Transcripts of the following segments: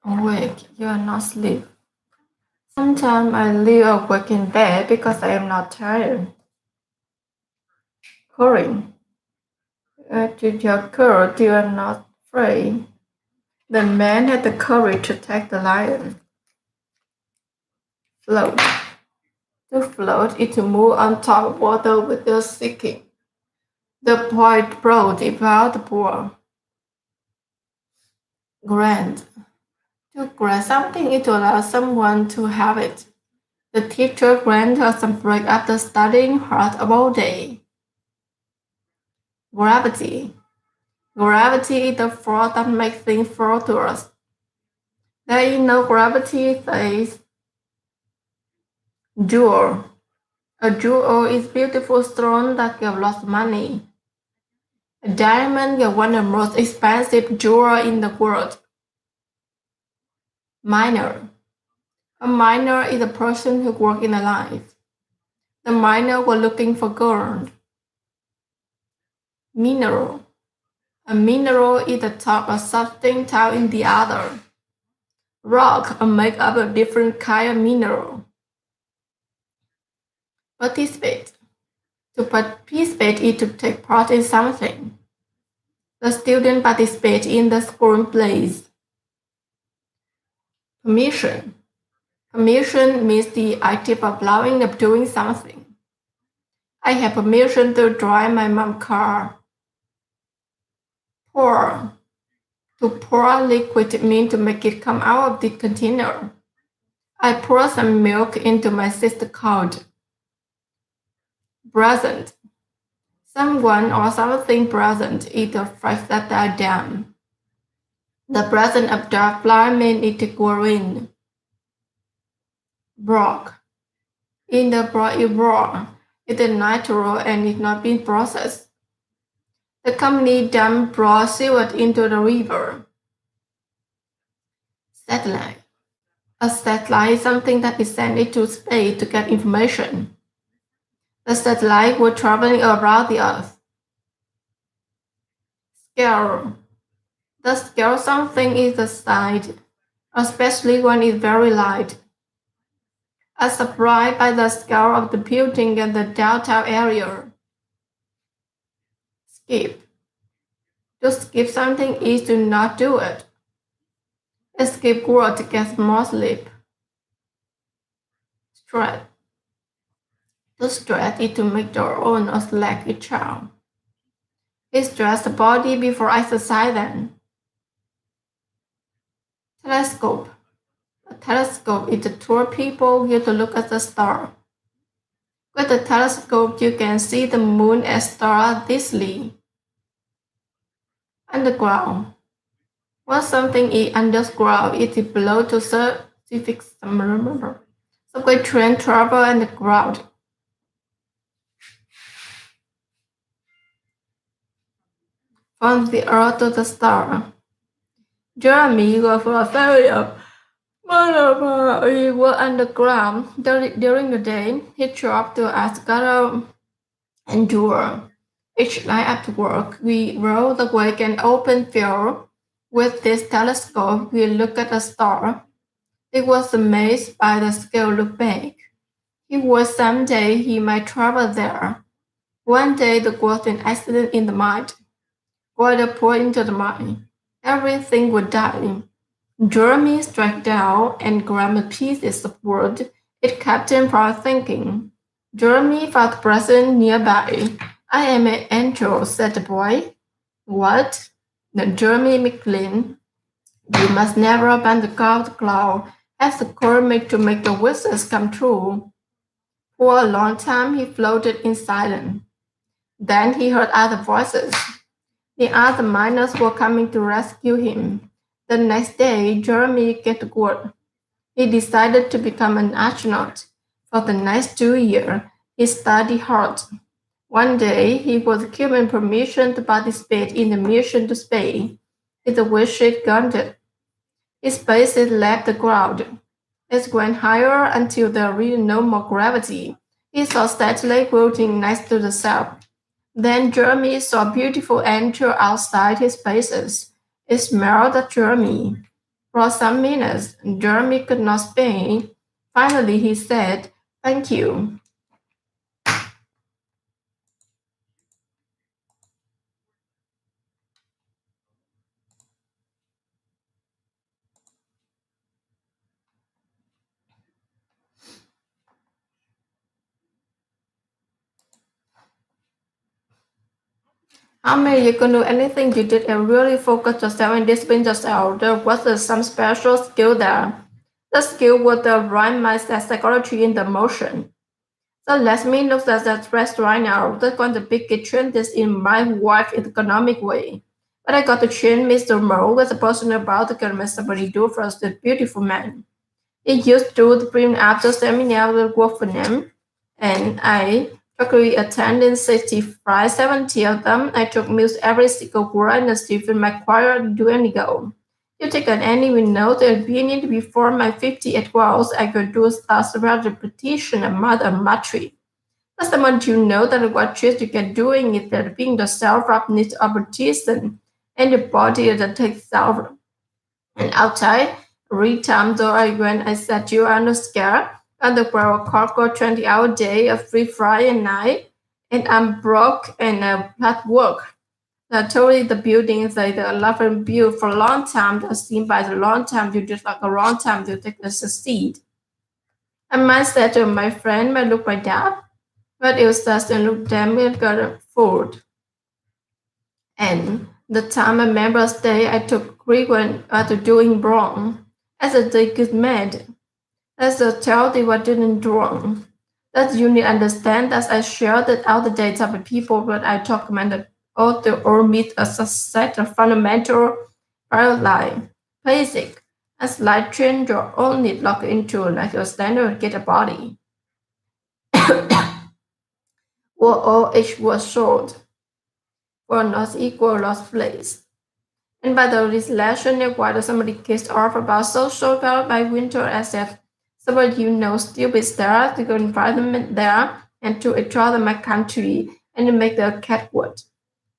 Awake, you are not asleep. Sometimes I lay awake in bed because I am not tired. Corin, to your courage, you are not afraid. The man had the courage to take the lion. Float. To float is to move on top of water without sinking. The point brought about the poor. Grant. To grant something is to allow someone to have it. The teacher granted her some break after studying hard all day. Gravity. Gravity is the force that makes things fall to us. There is no gravity, says jewel. A jewel is beautiful stone that gives lots of money. A diamond is one of the most expensive jewels in the world. Miner. A miner is a person who works in a life. The miner was looking for gold. Mineral. A mineral is the top of something down in the other. Rock are made up of different kind of mineral. Participate. To participate is to take part in something. The student participates in the school plays. Permission. Permission means the active allowing of doing something. I have permission to drive my mom's car. Pour. To pour liquid means to make it come out of the container. I pour some milk into my sister's coat. Present. Someone or something present is the fact that I am. The present of dark flower means it to grow in. Brock. In the broad is raw. It is natural and is not being processed. The company dumped raw sewage into the river. Satellite. A satellite is something that is sent into space to get information. The satellite was traveling around the Earth. Scale. The scale of something is the size, especially when it's very light. I'm surprised by the scale of the building and the downtown area. Skip. To skip something is to not do it. A skip word gets more sleep. Stretch. To stretch is to make your own or slack it out. He stretched the body before exercise then. Telescope. A telescope is the tool people use to look at the star. With a telescope, you can see the moon and stars easily. Underground. When something is underground, it is below to specific subway train travel underground. From the earth to the star. Jeremy was for a family of he worked underground. During the day, he dropped to Asgard and Jura. Each night after work, we rode the wake and open field. With this telescope, we looked at a star. He was amazed by the scale look back. He was someday he might travel there. One day there was an accident in the mine. Water poured into the mine. Everything would die. Jeremy struck down and grabbed pieces of wood. It kept him from thinking. Jeremy found the present nearby. I am an angel, said the boy. What? Then Jeremy McLean. You must never abandon the cloud, asked the Cormac to make the wishes come true. For a long time he floated in silence. Then he heard other voices. The other miners were coming to rescue him. The next day, Jeremy get word. He decided to become an astronaut. For the next 2 years, he studied hard. One day, he was given permission to participate in the mission to space. His wish was granted. His spaceship left the ground. It went higher until there was no more gravity. He saw satellite floating next to the sun. Then Jeremy saw a beautiful angel outside his spaceship. It smelled at Jeremy. For some minutes, Jeremy could not speak. Finally, he said, "Thank you." How many you can do anything you did and really focus yourself and discipline yourself? There was some special skill there. The skill was the right mindset psychology in the motion. So let me look at that rest right now. That's going to be trend this in my wife economic way. But I got to change Mr. Mo with a person about to get somebody do for us, the beautiful man. He used to bring after seminar will work for them, and I regularly attended 65, 70 of them. I took meals every single word and Stephen my choir do any go. You take an enemy note and beginning before my 58 walls, I could do a several repetition and mother matri. That's the moment you know that what choice you can doing is that being the self-up needs obligation and the body that takes self and outside, every time though I went, I said you are not scared. And the world clock go 20-hour day, a free Friday night, and I'm broke and at work. Totally the building is like the 11 built for a long time, that seem by the long time you just like a long time to take the succeed. I might say to my friend, might look like that, but it was just and look damn it got food. And the time I remember stay I took frequent to doing wrong. As a they good mad. As a tell they what didn't wrong. That you need understand that I share that out the data with people when I documented all the or meet a set of fundamental line basic as light change your only log into like your standard get a body. Or all H was short for not equal lost place. And by the legislation required somebody kissed off about social power by winter as if somebody you know still be there to go environment there and to enjoy my country and to make the cat wood.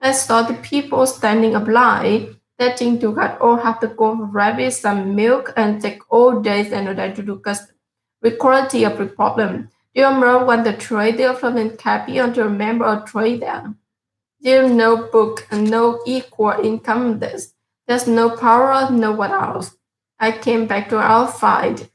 I saw the people standing up line, that thing to got all have to go for rabbit some milk and take all days and then to do cause the quality of the problem. Do you remember when the trader from the Capital to remember a trader? There's no book and no equal income this. There's no power, no what else. I came back to our fight.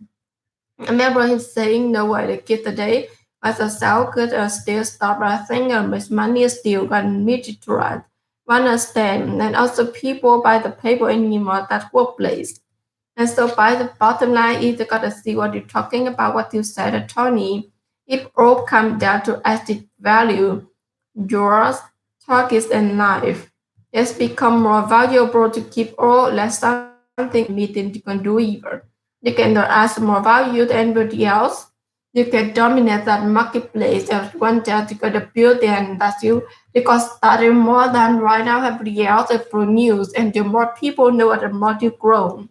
I remember him saying no way to get the day as a sell good still stop I think his money is still got me to run. Understand and also people buy the paper anymore that workplace. And so by the bottom line is you gotta see what you're talking about, what you said, Tony. If all come down to added value, yours, targets, and life. It's become more valuable to keep all less something meeting you can do either. You can add more value to anybody else. You can dominate that marketplace if one day you got to build and that's you because that is more than right now everybody else is news and the more people know it, the more you grow.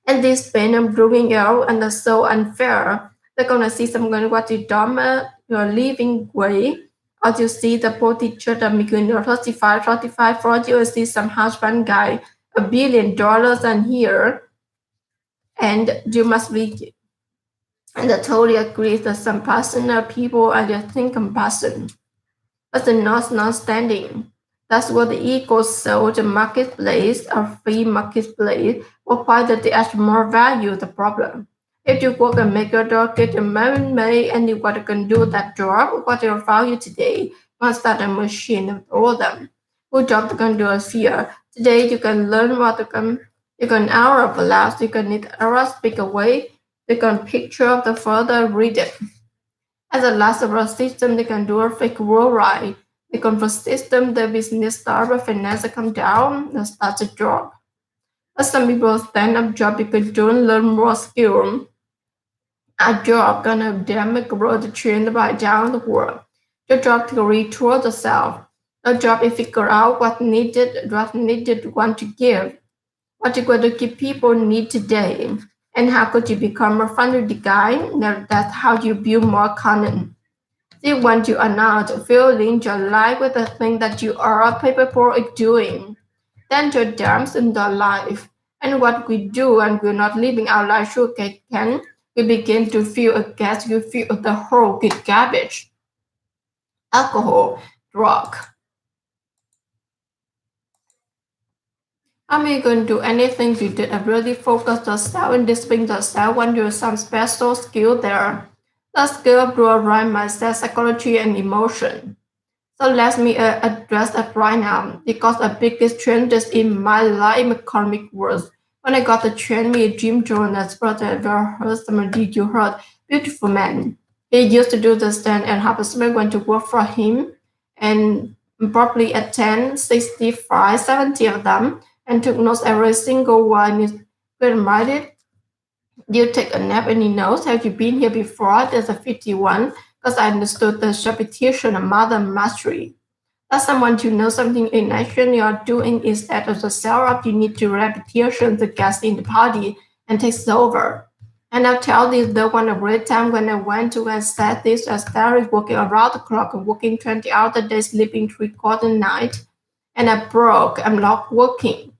And this pain of growing out and that's so unfair. They're gonna see someone what you dominate your living way. Or you see the poor teacher that making your 35, 40, or see some husband guy $1 billion and here and you must be and I totally agree that some passionate people are just think compassion. But the not standing. That's what the ego sold the marketplace, a free marketplace, or find that they add more value to the problem. If you work and make your dog get a man made and you got to do that job, what your value today? Once that a machine with all them. Who job you can do a fear? Today you can learn what you can hour of last, you can need hours speak away, you can picture of the further read it. As a last of our system, they can do a fake worldwide. The control system, the business start, but finance come down, and start to drop. As some people stand up job, people don't learn more skill. A job gonna damage grow the trend by down the world. Your job to retool the self. A job is figure out what needed want to give. What you going to give people need today. And how could you become a friendly guy? That's how you build more content. See, when you are not filling your life with the thing that you are capable of doing, then your dreams in your life. And what we do and we're not living our life sugar can, we begin to feel a gas, you feel the whole good garbage, alcohol, drug. I'm not going to do anything you did. I really focus yourself and discipline yourself when you're some special skill there. The skill grew around mindset, psychology, and emotion. So let me address that right now because the biggest changes in my life in economic world. When I got to train me Jim Jonas project where heard somebody you heard beautiful man. He used to do the stand and have a somebody went to work for him and probably attend 65, 70 of them and took notes every single one is reminded you take a nap and he knows have you been here before? There's a 51 because I understood the repetition of mother mastery. As someone to know something in action you are doing instead of the setup, you need to repetition the gas in the party and takes over. And I'll tell you the one a great time when I went to and said this, I started working around the clock, working 20 hours a day, sleeping 3 quarter night, and I broke. I'm not working.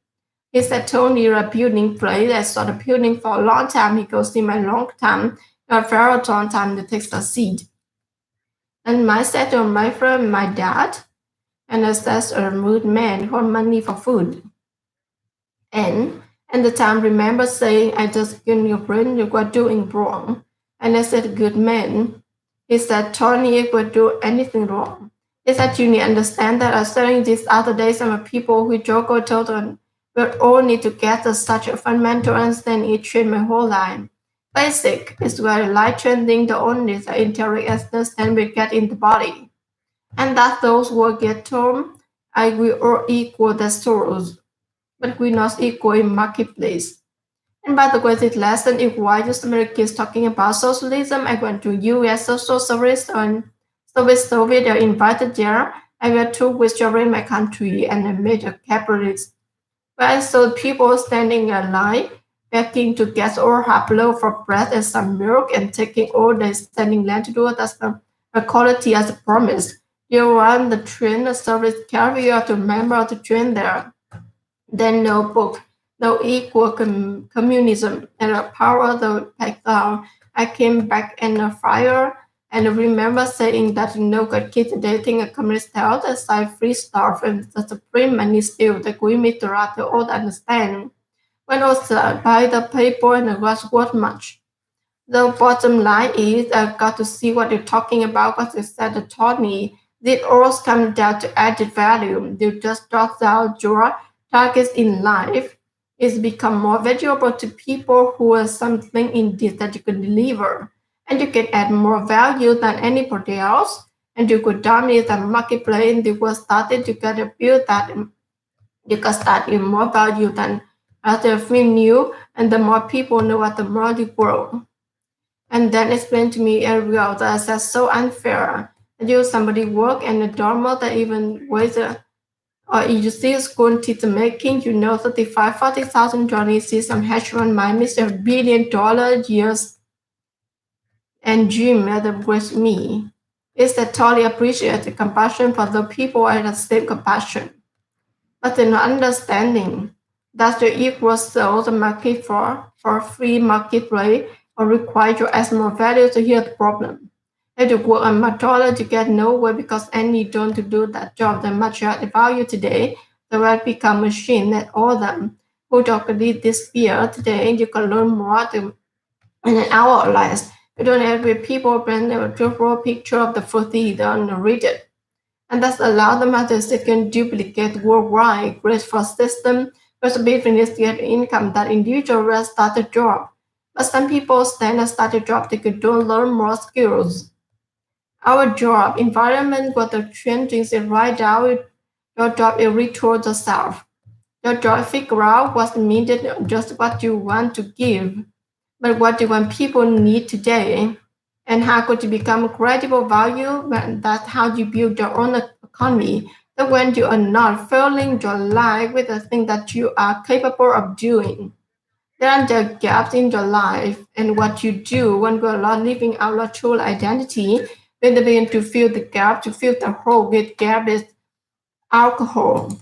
He said, Tony, you're a building place. I started building for a long time. He goes, in my long time, a very long time to take the seed. And my said to my friend, my dad, and assess a rude man for money for food. And the time remember saying, I just give your friend you were doing wrong. And I said, good man. He said, Tony, you would do anything wrong. He said, you need to understand that I was saying this other day, some people who joke or told them, we all need to get such a fundamental understanding it changed my whole life. Basic is very light trending, the only the intellect understand we get in the body and that those who get term I will all equal the stores, but we not equal in marketplace. And by the way, this lesson is why just America is talking about socialism. I went to US social service and Soviet they invited there. I went to withdraw in my country and I made a capitalist. But I saw people standing in line, begging to get or half loaf for bread and some milk and taking all day standing land to do it as the quality as promised. You run the train, the service carrier to member of the train there. Then no book, no equal communism, and the power of the packed down. I came back in a fire and remember saying that no good kid dating a communist health aside free stuff and the supreme money still the agreement to all understand. When I was by the paper and it was worth much. The bottom line is I got to see what you're talking about what you said to Tony. It all comes down to added value. You just talk out your targets in life. It's become more valuable to people who have something in this that you can deliver. And you can add more value than anybody else. And you could dominate the marketplace and you will start it, you gotta build that you can start in more value than other film new and the more people know what the more you grow and then explain to me area that's so unfair. You somebody work in a dorm that even with or you see school teacher making, you know, 35, 40,000 Johnny see some hedge fund minus $1 billion years and dream with me. Is that totally appreciate the compassion for the people and the same compassion. But in understanding that the equal sell the market for free market rate or require you as more value to hear the problem. If you work on methodology you get nowhere because any don't to do that job that much the value today, the will become machine that all them who already disappear today you can learn more in an hour or less. You don't have people bring a raw picture of the footy, don't read it and thus allow the methods that can duplicate worldwide, great for system, where business get income that individual will start a job. But some people stand and start a job they could do learn more skills. Our job environment what the changing is right now your job is retool yourself. Your job figure out what's needed, just what you want to give, but what you want people need today. And how could you become a credible value? That's how you build your own economy. That when you are not filling your life with the thing that you are capable of doing. There are the gaps in your life and what you do when you're not living out your true identity. When you begin to fill the gap, to fill the hole with gap is alcohol.